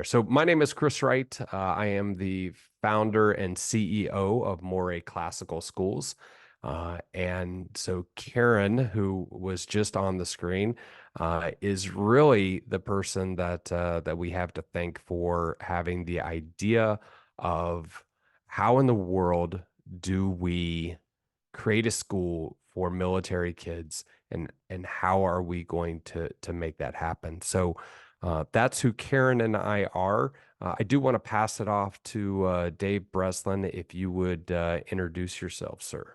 So my name is Chris Wright. I am the founder and CEO of Morae Classical Schools. And so Karen, who was just on the screen, is really the person that we have to thank for having the idea of how in the world do we create a school for military kids, and how are we going to make that happen? So that's who Karen and I are. I do want to pass it off to Dave Breslin, if you would introduce yourself, sir.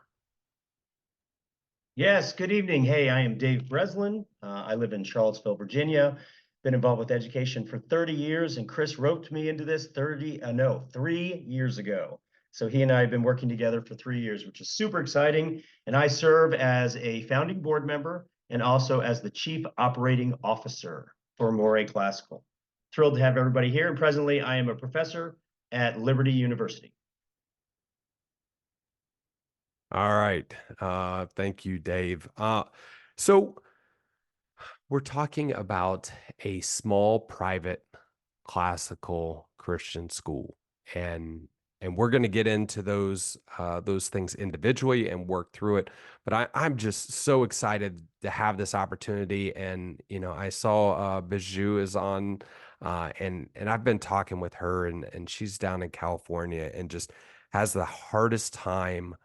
Yes, good evening. Hey, I am Dave Breslin. I live in Charlottesville, Virginia. Been involved with education for 30 years, and Chris roped me into this 3 years ago. So he and I have been working together for 3 years, which is super exciting. And I serve as a founding board member and also as the Chief Operating Officer for Morae Classical. Thrilled to have everybody here. And presently, I am a professor at Liberty University. All right. Thank you, Dave. So we're talking about a small private classical Christian school, and we're going to get into those things individually and work through it. But I'm just so excited to have this opportunity. And I saw Bijou is on, and I've been talking with her, and she's down in California and just has the hardest time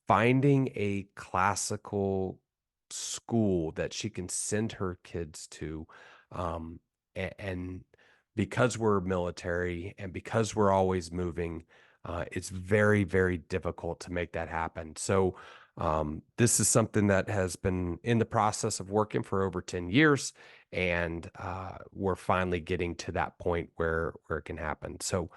finding a classical school that she can send her kids to. And because we're military and because we're always moving, it's very, very difficult to make that happen. So this is something that has been in the process of working for over 10 years, and we're finally getting to that point where it can happen. So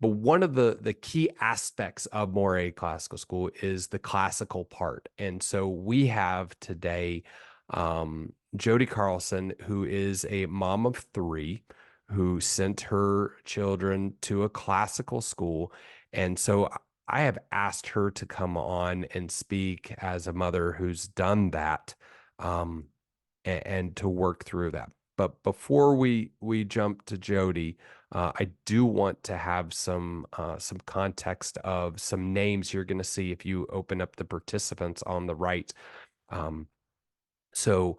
but one of the key aspects of Morae Classical School is the classical part. And so we have today Jody Carlson, who is a mom of 3, who sent her children to a classical school. And so I have asked her to come on and speak as a mother who's done that, and to work through that. But before we jump to Jody, I do want to have some context of some names you're going to see if you open up the participants on the right. So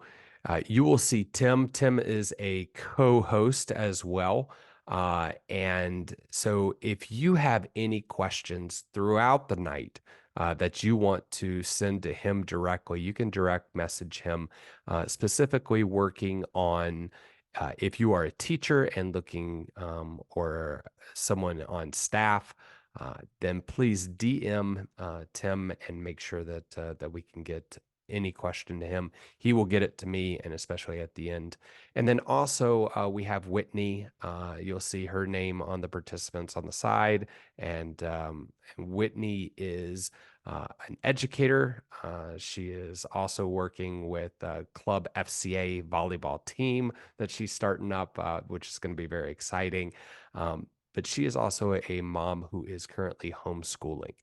you will see Tim. Tim is a co-host as well. And so if you have any questions throughout the night that you want to send to him directly, you can direct message him, specifically working on if you are a teacher and looking, or someone on staff, then please DM Tim and make sure that we can get any question to him. He will get it to me, and especially at the end. And then also we have Whitney. You'll see her name on the participants on the side. And Whitney is an educator. She is also working with Club FCA volleyball team that she's starting up, which is going to be very exciting. But she is also a mom who is currently homeschooling.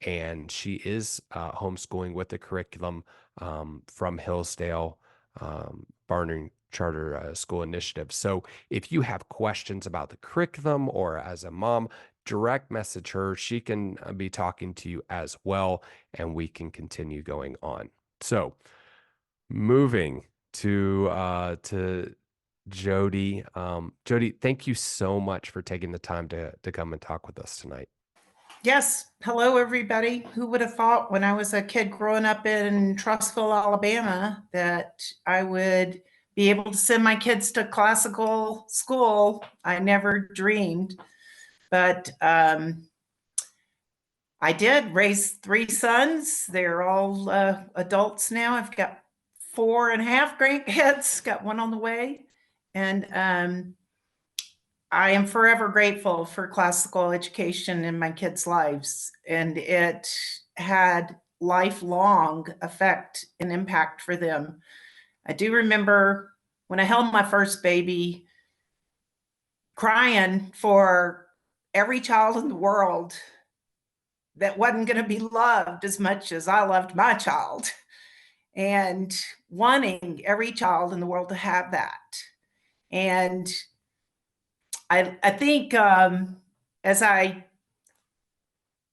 And she is homeschooling with the curriculum from Hillsdale Barnard Charter School Initiative. So if you have questions about the curriculum, or as a mom, direct message her. She can be talking to you as well, and we can continue going on. So moving to Jody. Jody, thank you so much for taking the time to come and talk with us tonight. Yes. Hello, everybody. Who would have thought when I was a kid growing up in Trussville, Alabama, that I would be able to send my kids to classical school? I never dreamed. But I did raise 3 sons. They're all adults now. I've got 4.5 grandkids, got 1 on the way. And I am forever grateful for classical education in my kids' lives, and it had lifelong effect and impact for them. I do remember when I held my first baby, crying for every child in the world that wasn't going to be loved as much as I loved my child, and wanting every child in the world to have that. And I think as I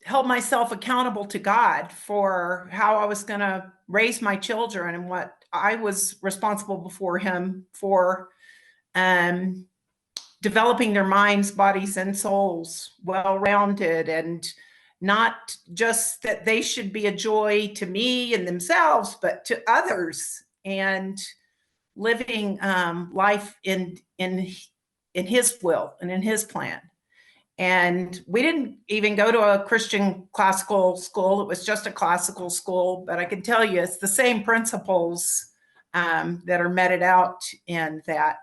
held myself accountable to God for how I was going to raise my children and what I was responsible before Him for, developing their minds, bodies, and souls well-rounded, and not just that they should be a joy to me and themselves, but to others, and living life in His will and in His plan. And we didn't even go to a Christian classical school. It was just a classical school, but I can tell you it's the same principles that are meted out in that.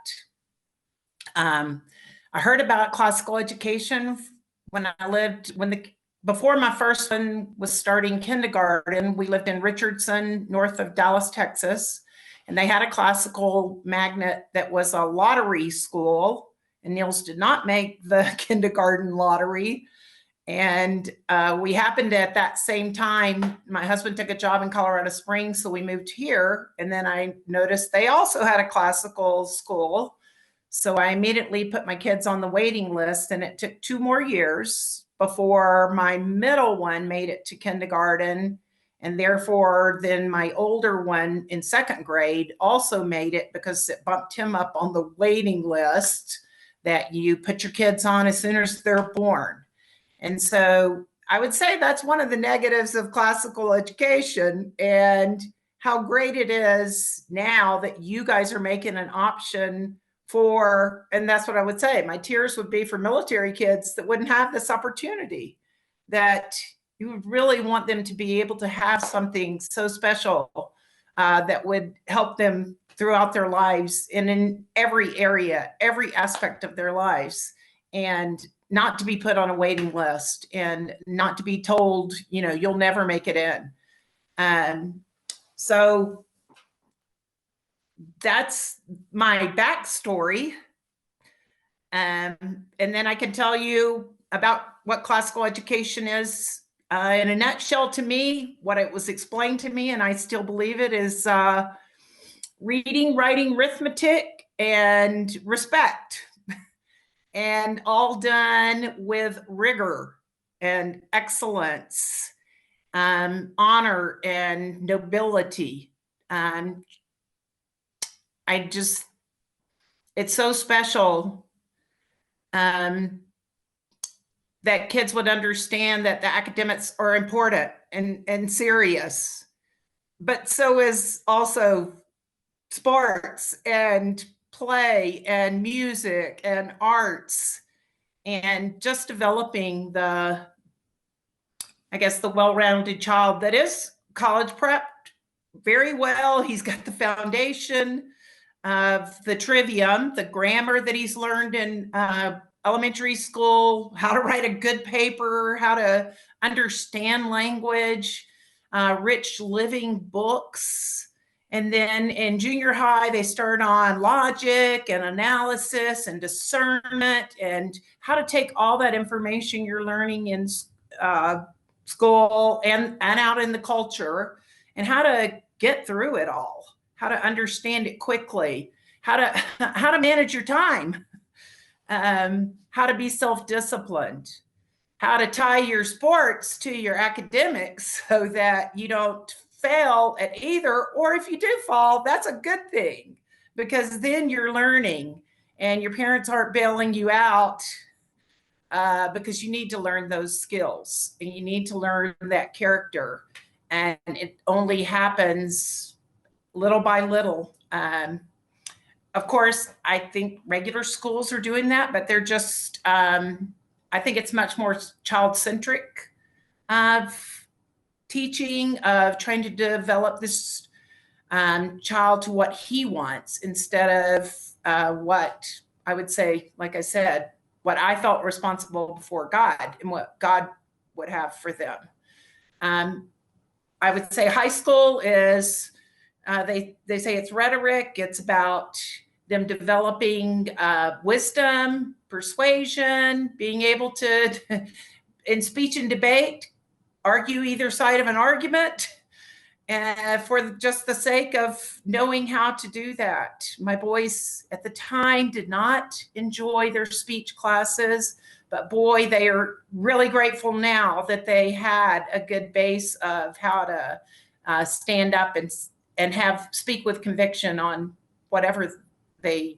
I heard about classical education before my first one was starting kindergarten. We lived in Richardson, north of Dallas, Texas, and they had a classical magnet that was a lottery school. And Niels did not make the kindergarten lottery. And we happened at that same time, my husband took a job in Colorado Springs, so we moved here. And then I noticed they also had a classical school. So I immediately put my kids on the waiting list, and it took 2 more years before my middle one made it to kindergarten. And therefore, then my older one in 2nd grade also made it, because it bumped him up on the waiting list that you put your kids on as soon as they're born. And so I would say that's one of the negatives of classical education, and how great it is now that you guys are making an option for, and that's what I would say, my tears would be for military kids that wouldn't have this opportunity, that you would really want them to be able to have something so special that would help them throughout their lives and in every area, every aspect of their lives, and not to be put on a waiting list and not to be told, you'll never make it in. So that's my backstory. And then I can tell you about what classical education is. In a nutshell, to me, what it was explained to me, and I still believe it, is reading, writing, arithmetic, and respect, and all done with rigor and excellence, honor and nobility. It's so special that kids would understand that the academics are important and serious, but so is also sports and play and music and arts, and just developing the well-rounded child that is college prepped very well. He's got the foundation of the trivium, the grammar that he's learned in elementary school, how to write a good paper, how to understand language, rich living books. And then in junior high, they start on logic and analysis and discernment, and how to take all that information you're learning in school and out in the culture, and how to get through it all, how to understand it quickly, how to manage your time, how to be self-disciplined, how to tie your sports to your academics so that you don't fail at either, or if you do fall, that's a good thing, because then you're learning and your parents aren't bailing you out, because you need to learn those skills and you need to learn that character, and it only happens little by little. Of course, I think regular schools are doing that, but they're just, I think it's much more child-centric teaching, of trying to develop this child to what he wants, instead of what I would say, like I said, what I felt responsible before God and what God would have for them. I would say high school is, they say it's rhetoric. It's about them developing wisdom, persuasion, being able to, in speech and debate, argue either side of an argument, and for just the sake of knowing how to do that. My boys at the time did not enjoy their speech classes, but boy, they are really grateful now that they had a good base of how to stand up and have speak with conviction on whatever they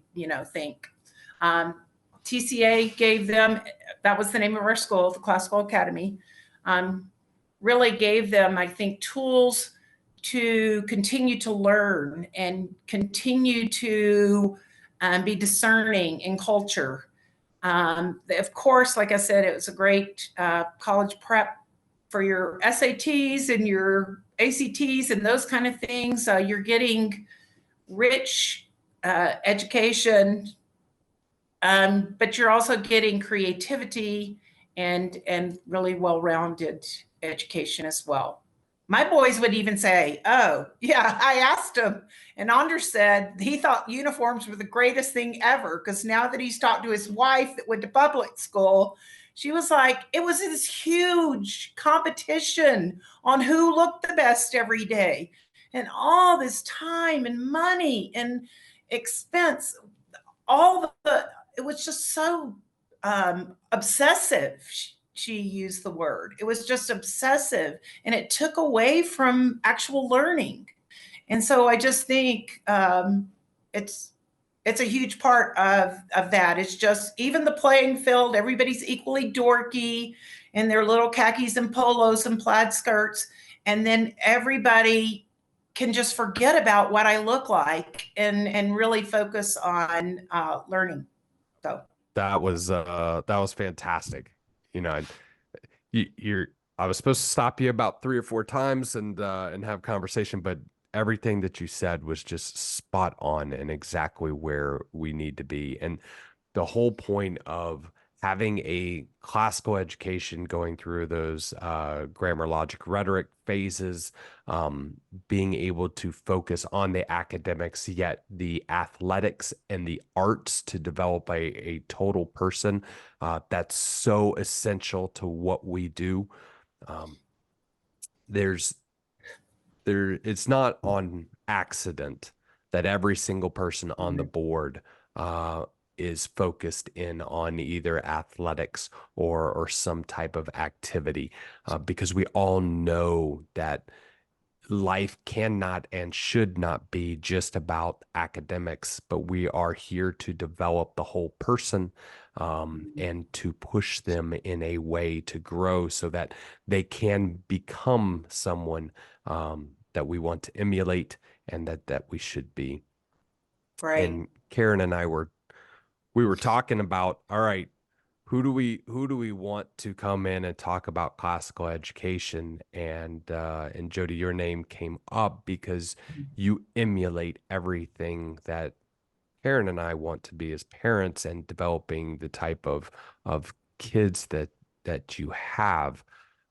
think. TCA gave them, that was the name of our school, the Classical Academy, really gave them, I think, tools to continue to learn and continue to be discerning in culture. Of course, like I said, it was a great college prep for your SATs and your ACTs and those kind of things. You're getting rich education, but you're also getting creativity and really well-rounded education as well. My boys would even say, oh, yeah, I asked him, and Anders said he thought uniforms were the greatest thing ever, because now that he's talked to his wife that went to public school, she was like, it was this huge competition on who looked the best every day, and all this time and money and expense, it was just so obsessive. She used the word. It was just obsessive, and it took away from actual learning. And so I just think it's a huge part of that. It's just even the playing field, everybody's equally dorky in their little khakis and polos and plaid skirts, and then everybody can just forget about what I look like and really focus on learning. So that was fantastic. I was supposed to stop you about 3 or 4 times and have conversation, but everything that you said was just spot on and exactly where we need to be. And the whole point of having a classical education, going through those grammar, logic, rhetoric phases, being able to focus on the academics, yet the athletics and the arts to develop a total person, that's so essential to what we do. It's not on accident that every single person on the board is focused in on either athletics or some type of activity, because we all know that life cannot and should not be just about academics, but we are here to develop the whole person, and to push them in a way to grow so that they can become someone that we want to emulate and that we should be. right. And Karen and I were talking about, all right, who do we want to come in and talk about classical education? And Jody, your name came up because you emulate everything that Karen and I want to be as parents, and developing the type of kids that you have.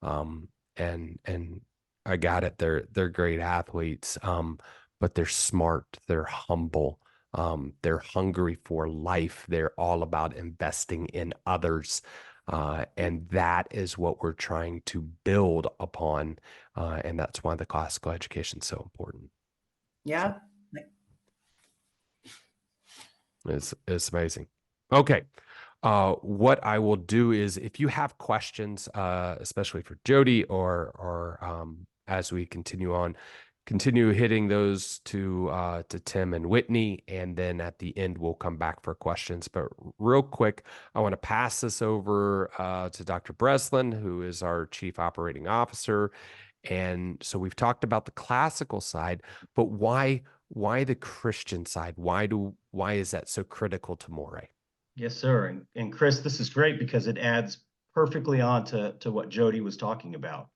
And I got it. They're great athletes, but they're smart. They're humble. They're hungry for life. They're all about investing in others. And that is what we're trying to build upon. And that's why the classical education is so important. Yeah. It's amazing. Okay. What I will do is, if you have questions, especially for Jody or as we continue hitting those to Tim and Whitney, and then at the end we'll come back for questions. But real quick, I want to pass this over to Dr. Breslin, who is our Chief Operating Officer. And so we've talked about the classical side, but why the Christian side? Why is that so critical to Morae? Yes, sir. And Chris, this is great because it adds perfectly on to what Jody was talking about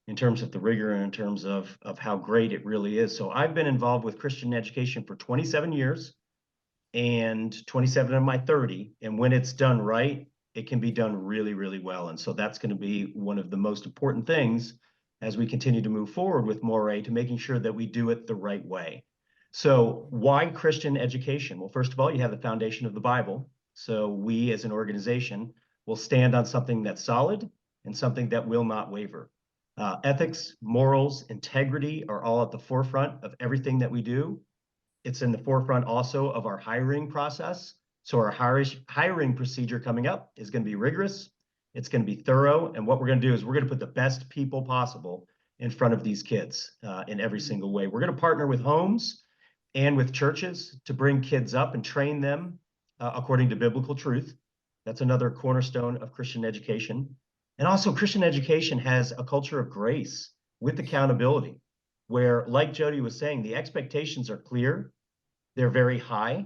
in terms of the rigor and in terms of how great it really is. So I've been involved with Christian education for 27 years, and 27 of my 30. And when it's done right, it can be done really, really well. And so that's going to be one of the most important things as we continue to move forward with Morae, to making sure that we do it the right way. So why Christian education? Well, first of all, you have the foundation of the Bible. So we as an organization will stand on something that's solid and something that will not waver. Ethics, morals, integrity are all at the forefront of everything that we do. It's in the forefront also of our hiring process. So our hiring procedure coming up is going to be rigorous. It's going to be thorough. And what we're going to do is we're going to put the best people possible in front of these kids in every single way. We're going to partner with homes and with churches to bring kids up and train them according to biblical truth. That's another cornerstone of Christian education. And also, Christian education has a culture of grace with accountability, where, like Jody was saying, the expectations are clear, they're very high,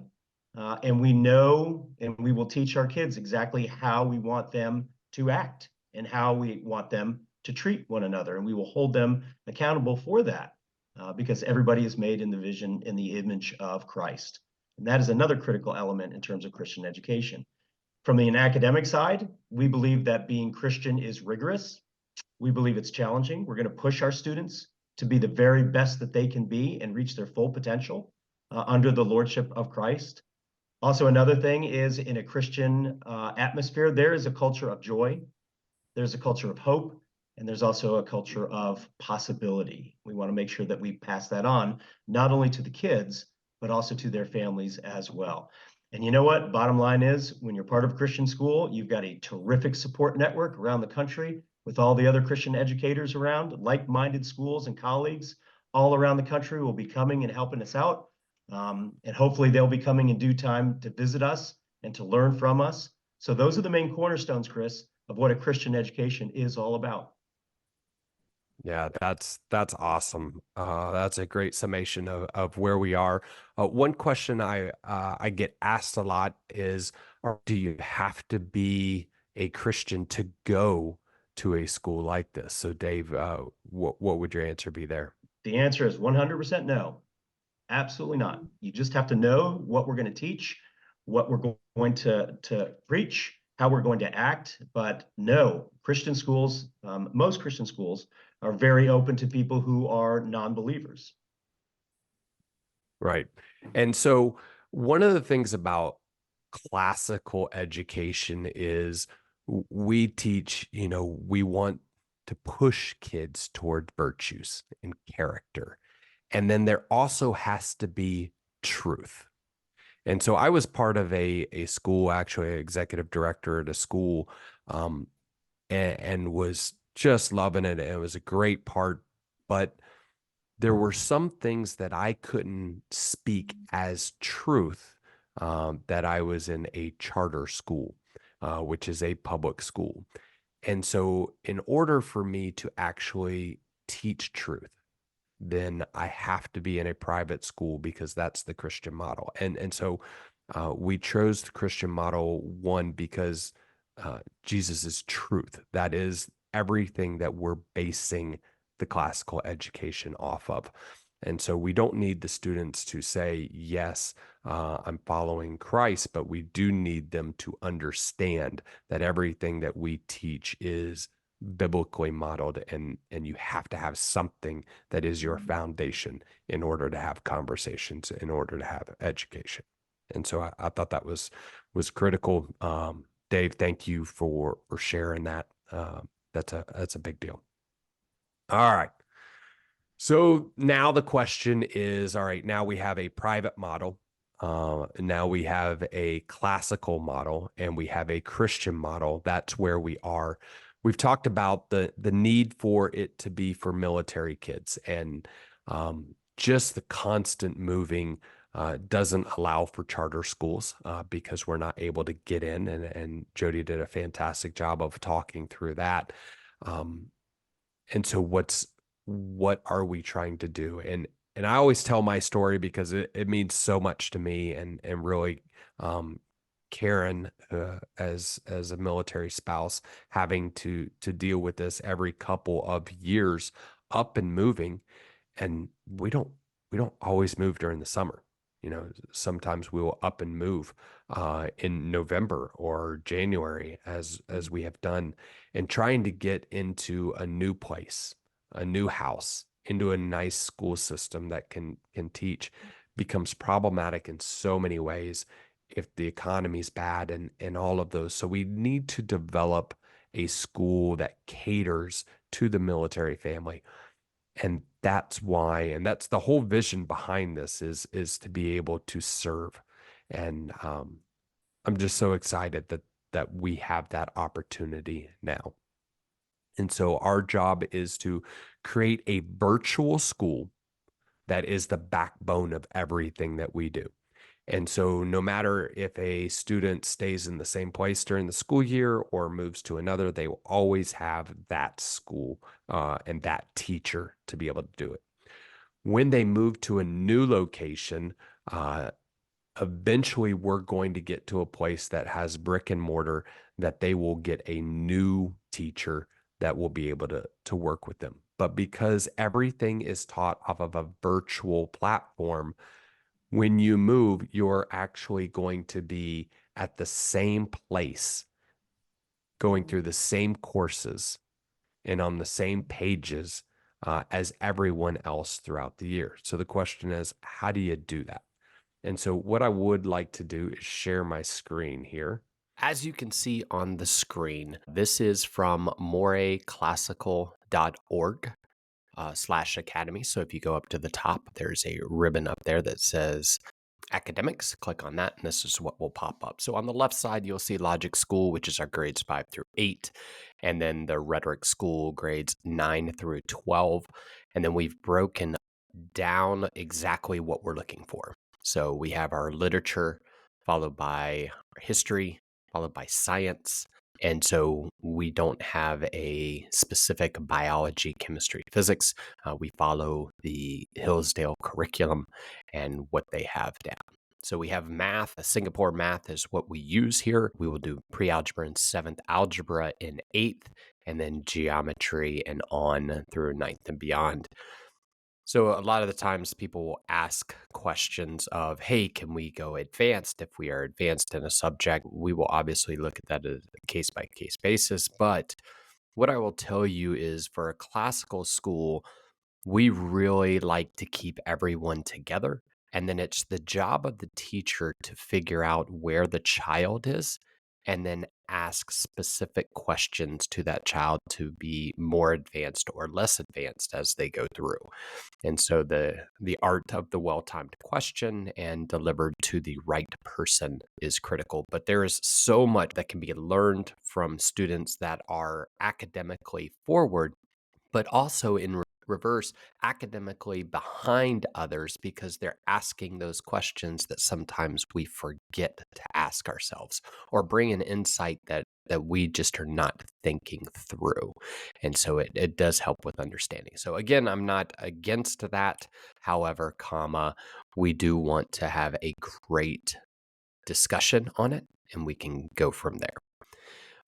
and we know and we will teach our kids exactly how we want them to act and how we want them to treat one another. And we will hold them accountable for that because everybody is made in the vision, in the image of Christ. And that is another critical element in terms of Christian education. From the academic side, we believe that being Christian is rigorous. We believe it's challenging. We're going to push our students to be the very best that they can be and reach their full potential under the lordship of Christ. Also, another thing is in a Christian atmosphere, there is a culture of joy, there's a culture of hope, and there's also a culture of possibility. We want to make sure that we pass that on, not only to the kids, but also to their families as well. And you know what? Bottom line is, when you're part of a Christian school, you've got a terrific support network around the country with all the other Christian educators around. Like-minded schools and colleagues all around the country will be coming and helping us out. And hopefully they'll be coming in due time to visit us and to learn from us. So those are the main cornerstones, Chris, of what a Christian education is all about. Yeah, that's awesome. That's a great summation of where we are. One question I get asked a lot is, do you have to be a Christian to go to a school like this? So, Dave, what would your answer be there? The answer is 100% no. Absolutely not. You just have to know what we're going to teach, what we're going to preach, how we're going to act. But no, Christian schools, most Christian schools are very open to people who are non-believers. Right. And so one of the things about classical education is we teach, we want to push kids toward virtues and character. And then there also has to be truth. And so I was part of a school, actually, executive director at a school, and was just loving it. It was a great part, but there were some things that I couldn't speak as truth, that I was in a charter school, which is a public school. And so in order for me to actually teach truth, then I have to be in a private school because that's the Christian model. And so we chose the Christian model, one, because Jesus is truth. That is everything that we're basing the classical education off of. And so we don't need the students to say, yes, I'm following Christ, but we do need them to understand that everything that we teach is biblically modeled, and you have to have something that is your foundation in order to have conversations, in order to have education. And so I thought that was critical. Dave, thank you for sharing that. That's a big deal. All right. So now the question is, all right, now we have a private model. Now we have a classical model, and we have a Christian model. That's where we are. We've talked about the need for it to be for military kids, and just the constant moving doesn't allow for charter schools because we're not able to get in. And Jody did a fantastic job of talking through that. And so what are we trying to do? And I always tell my story because it means so much to me, and really Karen, as a military spouse, having to deal with this every couple of years, up and moving, and we don't always move during the summer. Sometimes we will up and move in November or January, as we have done, and trying to get into a new place, a new house, into a nice school system that can teach becomes problematic in so many ways if the economy's bad and all of those. So we need to develop a school that caters to the military family. And that's why, and that's the whole vision behind this is to be able to serve. And I'm just so excited that we have that opportunity now. And so our job is to create a virtual school that is the backbone of everything that we do. And so no matter if a student stays in the same place during the school year or moves to another, they will always have that school and that teacher to be able to do it. When they move to a new location, eventually we're going to get to a place that has brick and mortar, that they will get a new teacher that will be able to work with them. But because everything is taught off of a virtual platform, when you move, you're actually going to be at the same place, going through the same courses and on the same pages as everyone else throughout the year. So the question is, how do you do that? And so what I would like to do is share my screen here. As you can see on the screen, this is from moraeclassical.org /academy. So if you go up to the top, there's a ribbon up there that says academics. Click on that, and this is what will pop up. So on the left side, you'll see Logic School, which is our grades 5 through 8, and then the Rhetoric School, grades 9 through 12. And then we've broken down exactly what we're looking for. So we have our literature, followed by our history, followed by science. And so we don't have a specific biology, chemistry, physics. We follow the Hillsdale curriculum and what they have down. So we have math. Singapore math is what we use here. We will do pre-algebra and 7th algebra in 8th, and then geometry and on through 9th and beyond. So a lot of the times people will ask questions of, hey, can we go advanced? If we are advanced in a subject, we will obviously look at that as a case-by-case basis. But what I will tell you is, for a classical school, we really like to keep everyone together. And then it's the job of the teacher to figure out where the child is and then ask specific questions to that child to be more advanced or less advanced as they go through. And so the art of the well-timed question and delivered to the right person is critical. But there is so much that can be learned from students that are academically forward, but also in reverse, academically behind others, because they're asking those questions that sometimes we forget to ask ourselves, or bring an insight that we just are not thinking through. And so it does help with understanding. So again, I'm not against that. However, we do want to have a great discussion on it, and we can go from there.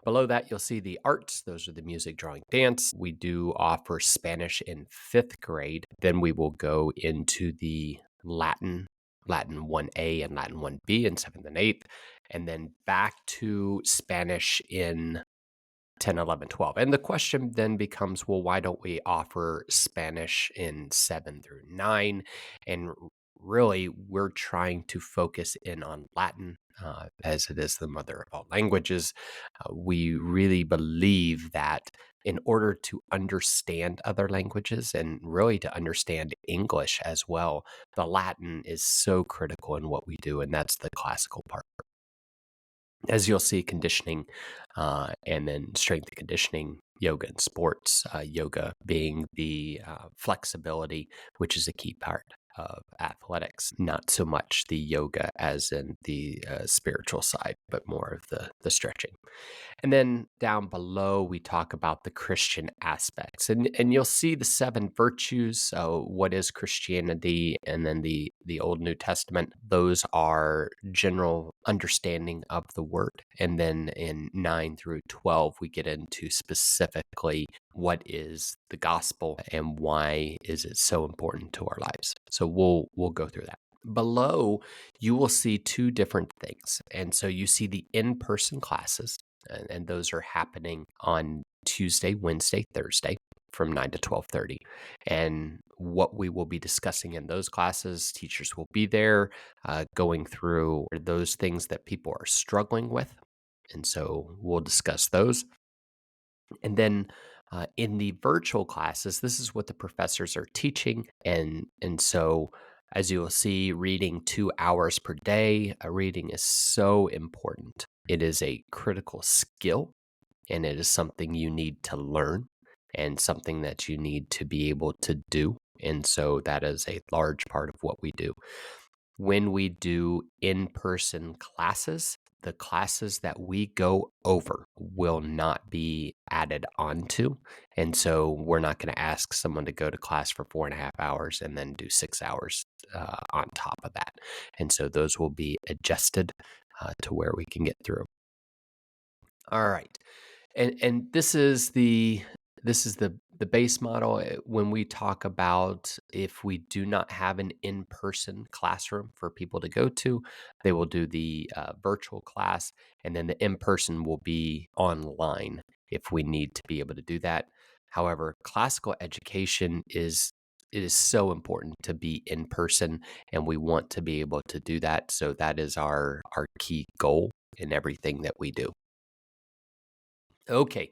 Below that, you'll see the arts. Those are the music, drawing, dance. We do offer Spanish in 5th grade. Then we will go into the Latin 1A and Latin 1B in 7th and 8th, and then back to Spanish in 10, 11, 12. And the question then becomes, well, why don't we offer Spanish in 7 through 9? And really, we're trying to focus in on Latin, as it is the mother of all languages. We really believe that in order to understand other languages, and really to understand English as well, the Latin is so critical in what we do, and that's the classical part. As you'll see, conditioning, and then strength and conditioning, yoga and sports, yoga being the flexibility, which is a key part of athletics, not so much the yoga as in the spiritual side, but more of the stretching. And then down below, we talk about the Christian aspects, and you'll see the 7 virtues. So what is Christianity? And then the Old New Testament. Those are general understanding of the word. And then in 9 through 12, we get into specifically what is the gospel and why is it so important to our lives. So we'll go through that. Below, you will see 2 different things. And so you see the in-person classes, and those are happening on Tuesday, Wednesday, Thursday from 9 to 12:30. And what we will be discussing in those classes, teachers will be there going through those things that people are struggling with. And so we'll discuss those. And then In the virtual classes, this is what the professors are teaching, and so as you will see, reading 2 hours per day, reading is so important. It is a critical skill, and it is something you need to learn and something that you need to be able to do. And so that is a large part of what we do. When we do in-person classes, the classes that we go over will not be added onto. And so we're not going to ask someone to go to class for 4.5 hours and then do 6 hours on top of that. And so those will be adjusted to where we can get through. All right. And this is the base model. When we talk about if we do not have an in-person classroom for people to go to, they will do the virtual class, and then the in-person will be online if we need to be able to do that. However, classical education it is so important to be in person, and we want to be able to do that. So that is our key goal in everything that we do. Okay,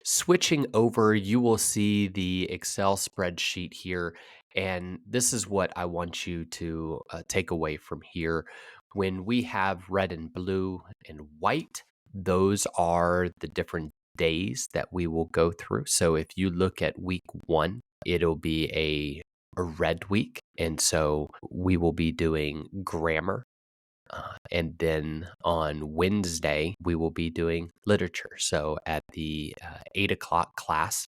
switching over, you will see the Excel spreadsheet here, and this is what I want you to take away from here. When we have red and blue and white, those are the different days that we will go through. So if you look at week 1, it'll be a red week, and so we will be doing grammar. And then on Wednesday, we will be doing literature. So at the 8 o'clock class,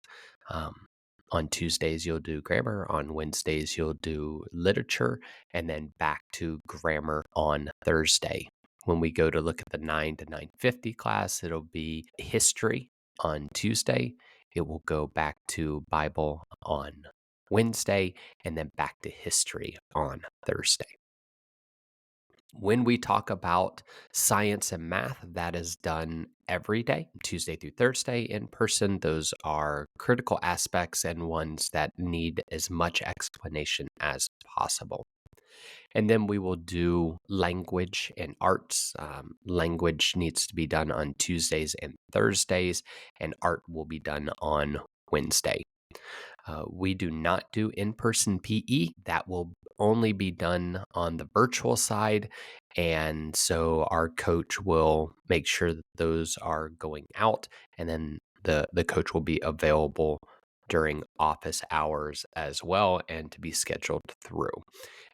on Tuesdays, you'll do grammar. On Wednesdays, you'll do literature, and then back to grammar on Thursday. When we go to look at the 9 to 9:50 class, it'll be history on Tuesday. It will go back to Bible on Wednesday, and then back to history on Thursday. When we talk about science and math, that is done every day, Tuesday through Thursday in person. Those are critical aspects and ones that need as much explanation as possible. And then we will do language and arts. Language needs to be done on Tuesdays and Thursdays, and art will be done on Wednesday. We do not do in-person PE. That will only be done on the virtual side. And so our coach will make sure that those are going out, and then the coach will be available during office hours as well and to be scheduled through.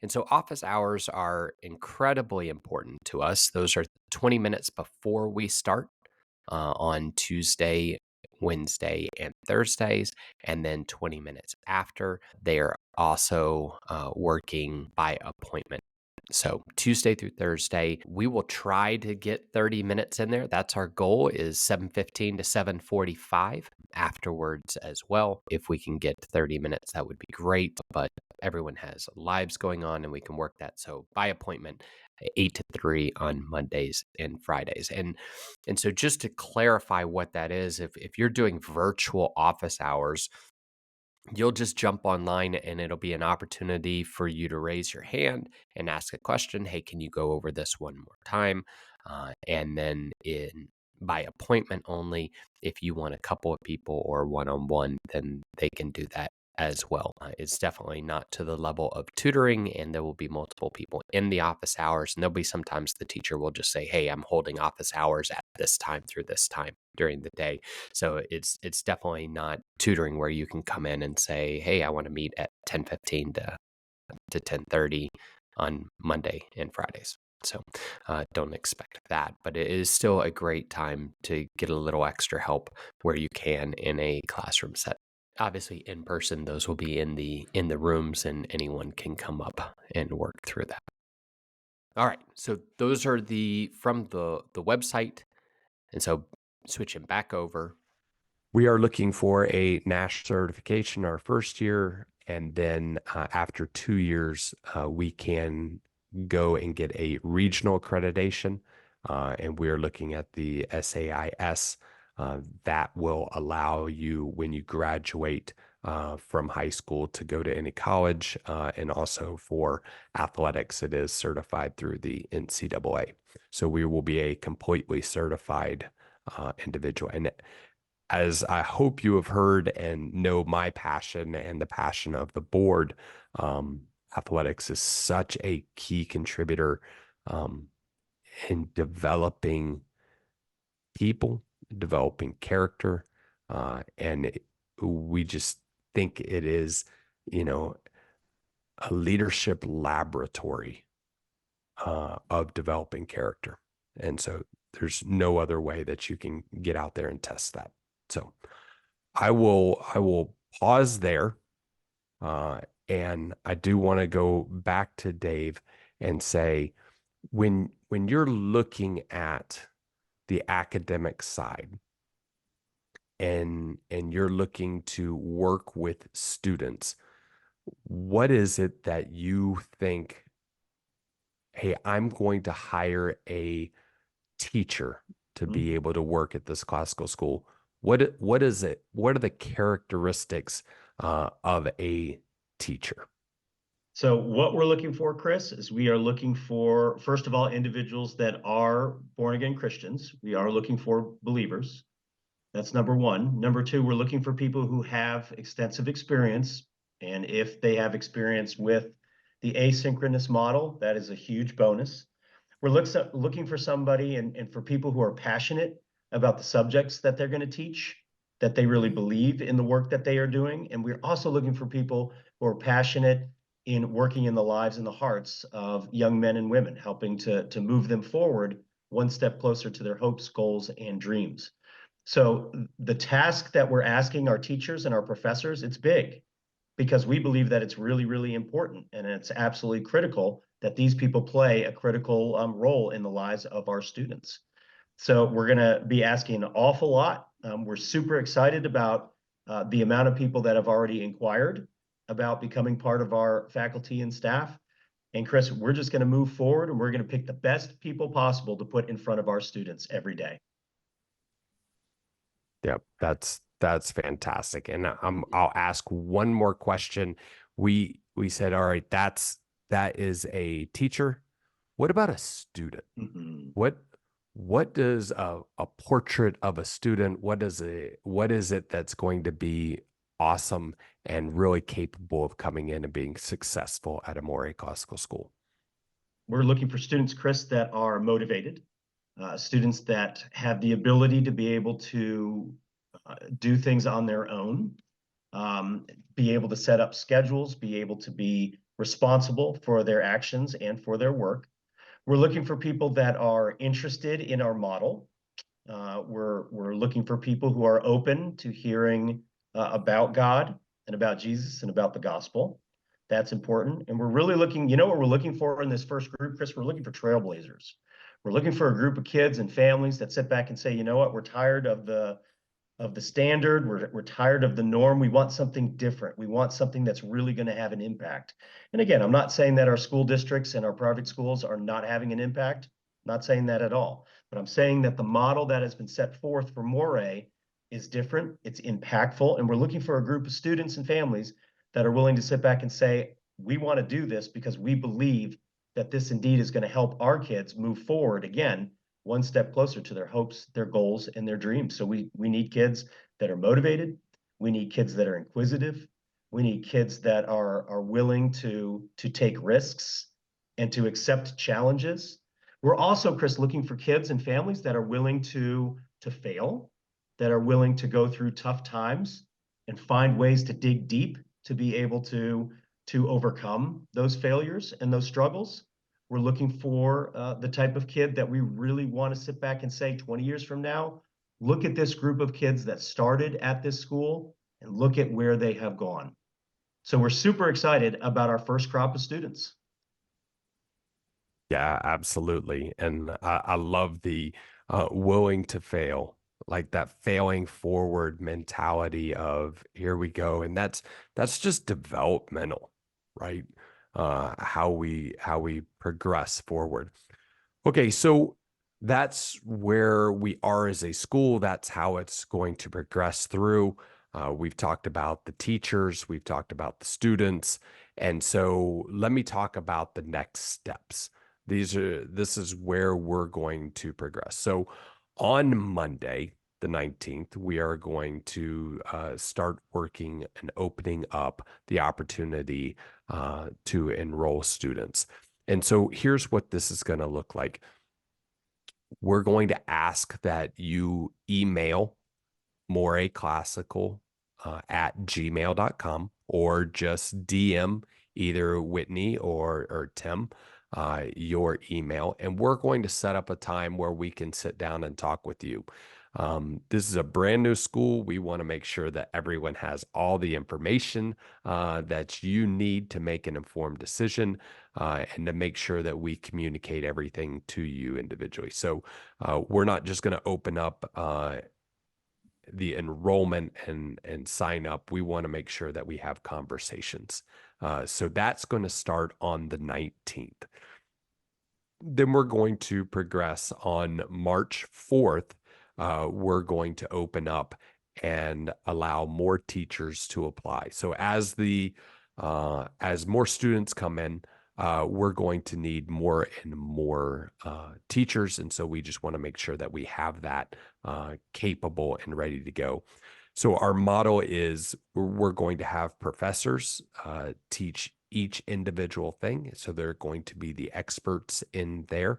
And so office hours are incredibly important to us. Those are 20 minutes before we start on Tuesday, Wednesday, and Thursdays, and then 20 minutes after. They are also working by appointment. So Tuesday through Thursday, we will try to get 30 minutes in there. That's our goal, is 7:15 to 7:45 afterwards as well. If we can get 30 minutes, that would be great. But everyone has lives going on, and we can work that. So by appointment, 8 to 3 on Mondays and Fridays. And so just to clarify what that is, if you're doing virtual office hours, you'll just jump online and it'll be an opportunity for you to raise your hand and ask a question. Hey, can you go over this one more time? And then by appointment only, if you want a couple of people or one-on-one, then they can do that as well. It's definitely not to the level of tutoring, and there will be multiple people in the office hours. And there'll be sometimes the teacher will just say, hey, I'm holding office hours at this time through this time during the day. So it's definitely not tutoring where you can come in and say, hey, I want to meet at 10:15 to 10:30 on Monday and Fridays. So don't expect that, but it is still a great time to get a little extra help where you can in a classroom set. Obviously, in person, those will be in the rooms, and anyone can come up and work through that. All right, so those are from the website, and so switching back over, we are looking for a NASH certification our first year, and then after 2 years, we can go and get a regional accreditation, and we are looking at the SAIS. That will allow you, when you graduate from high school, to go to any college, and also for athletics, it is certified through the NCAA. So we will be a completely certified individual. And as I hope you have heard and know my passion and the passion of the board, athletics is such a key contributor um, in developing people, developing character, we just think it is, you know, a leadership laboratory of developing character. And so there's no other way that you can get out there and test that. So I will pause there. And I do want to go back to Dave and say, when you're looking at the academic side and you're looking to work with students, what is it that you think, hey, I'm going to hire a teacher to be able to work at this classical school? What is it? What are the characteristics of a teacher? So what we're looking for, Chris, is we are looking for, first of all, individuals that are born again Christians. We are looking for believers. That's number one. Number two, we're looking for people who have extensive experience. And if they have experience with the asynchronous model, that is a huge bonus. We're looking for somebody and for people who are passionate about the subjects that they're going to teach, that they really believe in the work that they are doing. And we're also looking for people who are passionate in working in the lives and the hearts of young men and women, helping to move them forward one step closer to their hopes, goals, and dreams. So the task that we're asking our teachers and our professors, it's big, because we believe that it's really, really important, and it's absolutely critical that these people play a critical role in the lives of our students. So we're going to be asking an awful lot. We're super excited about the amount of people that have already inquired about becoming part of our faculty and staff. And Chris, we're just going to move forward, and we're going to pick the best people possible to put in front of our students every day. Yep, that's fantastic. And I'll ask one more question. We said, all right, that is a teacher. What about a student? What does a portrait of a student, what is it that's going to be awesome and really capable of coming in and being successful at a Morae Classical School? We're looking for students, Chris, that are motivated, students that have the ability to be able to do things on their own, be able to set up schedules, be able to be responsible for their actions and for their work. We're looking for people that are interested in our model. We're looking for people who are open to hearing about God and about Jesus and about the gospel. That's important. And we're really looking, you know what we're looking for in this first group, Chris? We're looking for trailblazers. We're looking for a group of kids and families that sit back and say, you know what, we're tired of the standard. We're tired of the norm. We want something different. We want something that's really going to have an impact. And again, I'm not saying that our school districts and our private schools are not having an impact. I'm not saying that at all. But I'm saying that the model that has been set forth for Morae is different. It's impactful. And we're looking for a group of students and families that are willing to sit back and say, we want to do this because we believe that this indeed is going to help our kids move forward again, one step closer to their hopes, their goals, and their dreams. So we need kids that are motivated. We need kids that are inquisitive. We need kids that are willing to take risks and to accept challenges. We're also, Chris, looking for kids and families that are willing to fail, that are willing to go through tough times and find ways to dig deep to be able to overcome those failures and those struggles. We're looking for the type of kid that we really want to sit back and say 20 years from now, look at this group of kids that started at this school and look at where they have gone. So we're super excited about our first crop of students. Yeah, absolutely. And I love the willing to fail, like that failing forward mentality of here we go. And that's just developmental, right? How we progress forward. Okay, so that's where we are as a school. That's how it's going to progress through. We've talked about the teachers, we've talked about the students, and so let me talk about the next steps. This is where we're going to progress. So on Monday, the 19th, we are going to start working and opening up the opportunity to enroll students. And so here's what this is going to look like. We're going to ask that you email Morae Classical at gmail.com, or just DM either Whitney or Tim your email, and we're going to set up a time where we can sit down and talk with you. This is a brand new school. We want to make sure that everyone has all the information that you need to make an informed decision, and to make sure that we communicate everything to you individually. So we're not just going to open up the enrollment and sign up. We want to make sure that we have conversations. So that's going to start on the 19th. Then we're going to progress on March 4th. We're going to open up and allow more teachers to apply. So as more students come in, we're going to need more and more teachers. And so we just want to make sure that we have that capable and ready to go. So our model is we're going to have professors teach each individual thing. So they're going to be the experts in there.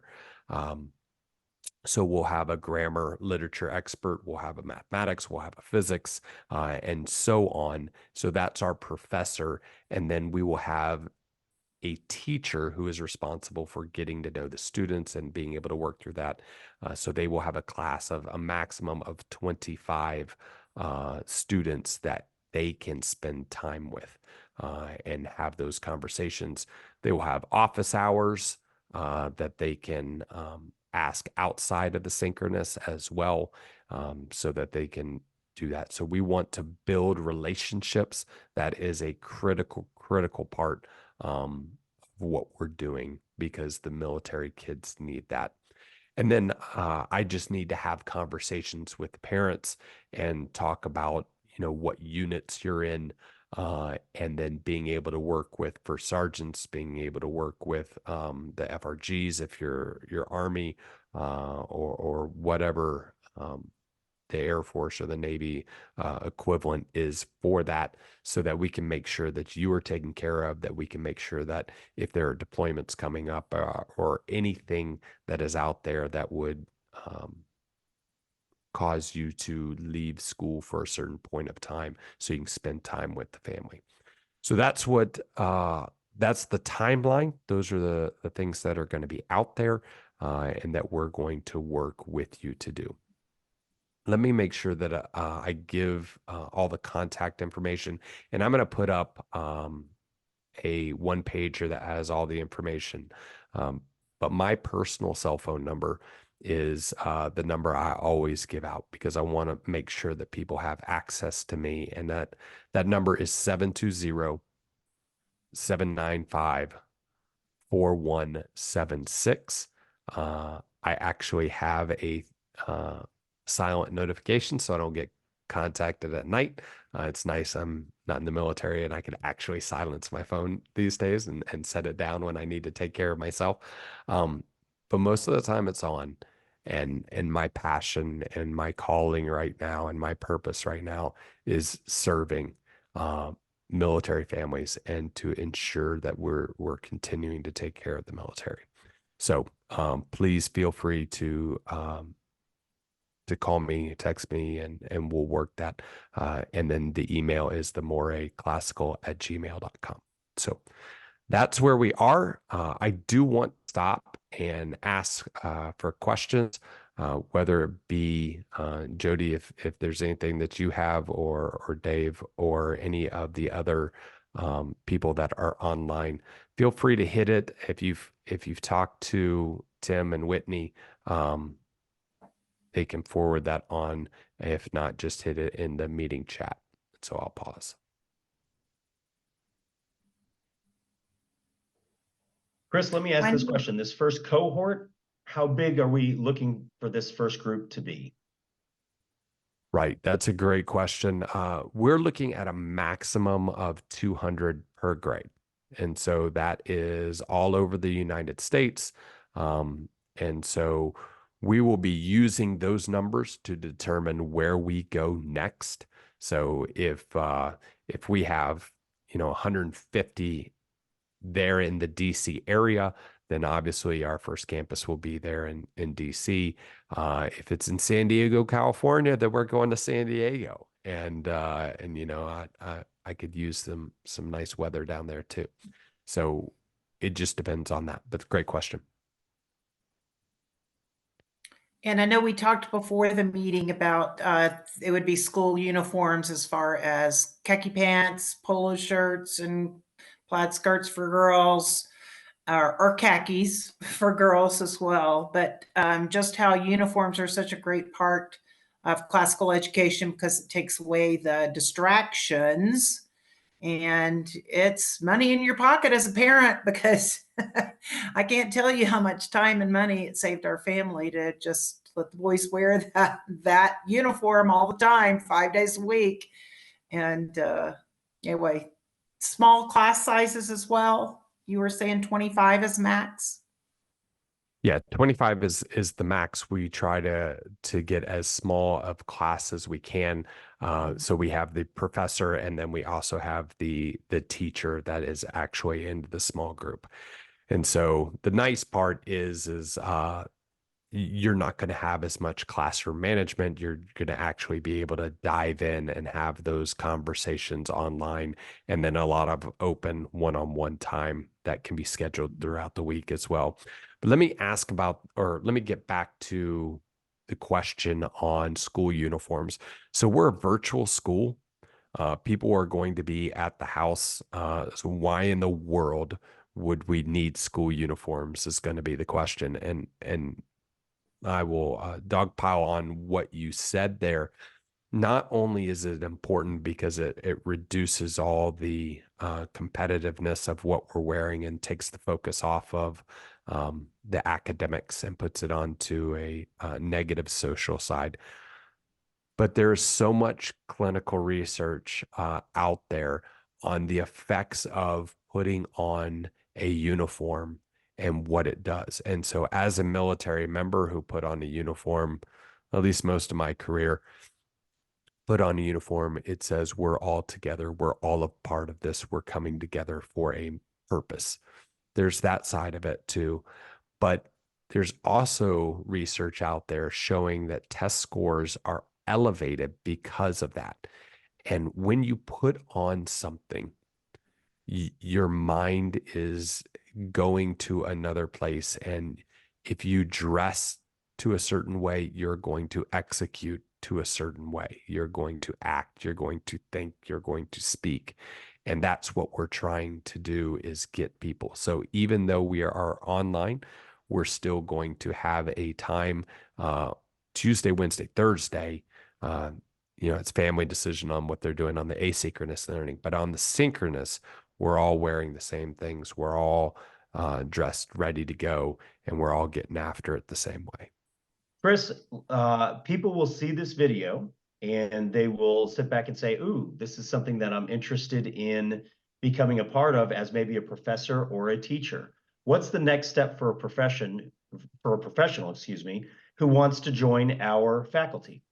So we'll have a grammar literature expert, we'll have a mathematics, we'll have a physics, and so on. So that's our professor. And then we will have a teacher who is responsible for getting to know the students and being able to work through that. So they will have a class of a maximum of 25 students that they can spend time with and have those conversations. They will have office hours that they can ask outside of the synchronous as well, so that they can do that. So we want to build relationships. That is a critical part of what we're doing, because the military kids need that. And then I just need to have conversations with the parents and talk about, what units you're in, and then being able to work with, for sergeants, being able to work with the FRGs if you're Army, or whatever the Air Force or the Navy equivalent is for that, so that we can make sure that you are taken care of, that we can make sure that if there are deployments coming up or anything that is out there that would cause you to leave school for a certain point of time, so you can spend time with the family. So that's that's the timeline. Those are the things that are going to be out there, and that we're going to work with you to do. Let me make sure that I give all the contact information, and I'm going to put up a one pager that has all the information. But my personal cell phone number is the number I always give out, because I want to make sure that people have access to me. And that number is 720-795-4176. I actually have a silent notification, so I don't get contacted at night. It's nice I'm not in the military and I can actually silence my phone these days and set it down when I need to take care of myself. But most of the time it's on. And my passion and my calling right now and my purpose right now is serving military families, and to ensure that we're continuing to take care of the military. So please feel free to call me, text me, and we'll work that. And then the email is the moraeclassical@gmail.com. So that's where we are. I do want to stop and ask for questions, whether it be Jody, if there's anything that you have, or Dave, or any of the other people that are online. Feel free to hit it. If you've talked to Tim and Whitney, they can forward that on. If not, just hit it in the meeting chat. So I'll pause. Chris, let me ask this question. This first cohort, how big are we looking for this first group to be? Right. That's a great question. We're looking at a maximum of 200 per grade. And so that is all over the United States. And so We will be using those numbers to determine where we go next. So if we have 150 there in the DC area, then obviously our first campus will be there in DC. If it's in San Diego, California, then we're going to San Diego, and I could use some nice weather down there too. So it just depends on that. But great question. And I know we talked before the meeting about it would be school uniforms as far as khaki pants, polo shirts, and plaid skirts for girls, or khakis for girls as well. But just how uniforms are such a great part of classical education because it takes away the distractions, and it's money in your pocket as a parent because I can't tell you how much time and money it saved our family to just let the boys wear that uniform all the time, 5 days a week. And anyway, small class sizes as well. You were saying 25 is max? Yeah, 25 is the max. We try to get as small of class as we can. So we have the professor, and then we also have the teacher that is actually in the small group. And so the nice part is you're not going to have as much classroom management. You're going to actually be able to dive in and have those conversations online, and then a lot of open one-on-one time that can be scheduled throughout the week as well. But let me get back to the question on school uniforms. So we're a virtual school. People are going to be at the house. So why in the world would we need school uniforms is going to be the question. And I will dogpile on what you said there. Not only is it important because it reduces all the competitiveness of what we're wearing and takes the focus off of the academics and puts it onto a negative social side, but there's so much clinical research out there on the effects of putting on a uniform and what it does. And so as a military member who put on a uniform, at least most of my career, put on a uniform, it says we're all together. We're all a part of this. We're coming together for a purpose. There's that side of it too. But there's also research out there showing that test scores are elevated because of that. And when you put on something, your mind is going to another place. And if you dress to a certain way, you're going to execute to a certain way. You're going to act, you're going to think, you're going to speak. And that's what we're trying to do, is get people. So even though we are online, we're still going to have a time Tuesday, Wednesday, Thursday. It's family decision on what they're doing on the asynchronous learning. But on the synchronous, we're all wearing the same things. We're all dressed, ready to go, and we're all getting after it the same way. Chris, people will see this video and they will sit back and say, ooh, this is something that I'm interested in becoming a part of as maybe a professor or a teacher. What's the next step for a professional, who wants to join our faculty?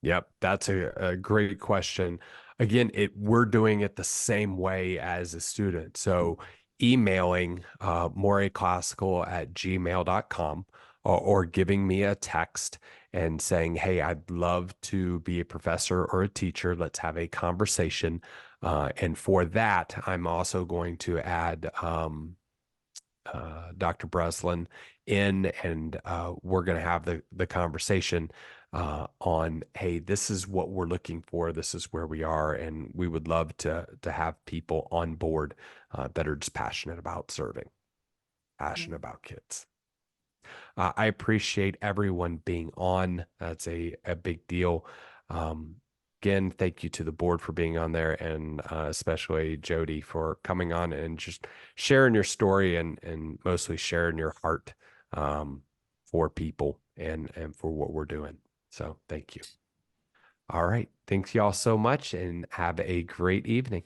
Yep, that's a great question. Again, we're doing it the same way as a student. So emailing moraeclassical@gmail.com or giving me a text and saying, hey, I'd love to be a professor or a teacher. Let's have a conversation. And for that, I'm also going to add Dr. Breslin in, and we're going to have the conversation on, hey, this is what we're looking for. This is where we are. And we would love to have people on board that are just passionate about serving, passionate about kids. I appreciate everyone being on. That's a big deal. Again, thank you to the board for being on there, and especially Jody for coming on and just sharing your story and mostly sharing your heart for people and for what we're doing. So thank you. All right. Thanks y'all so much, and have a great evening.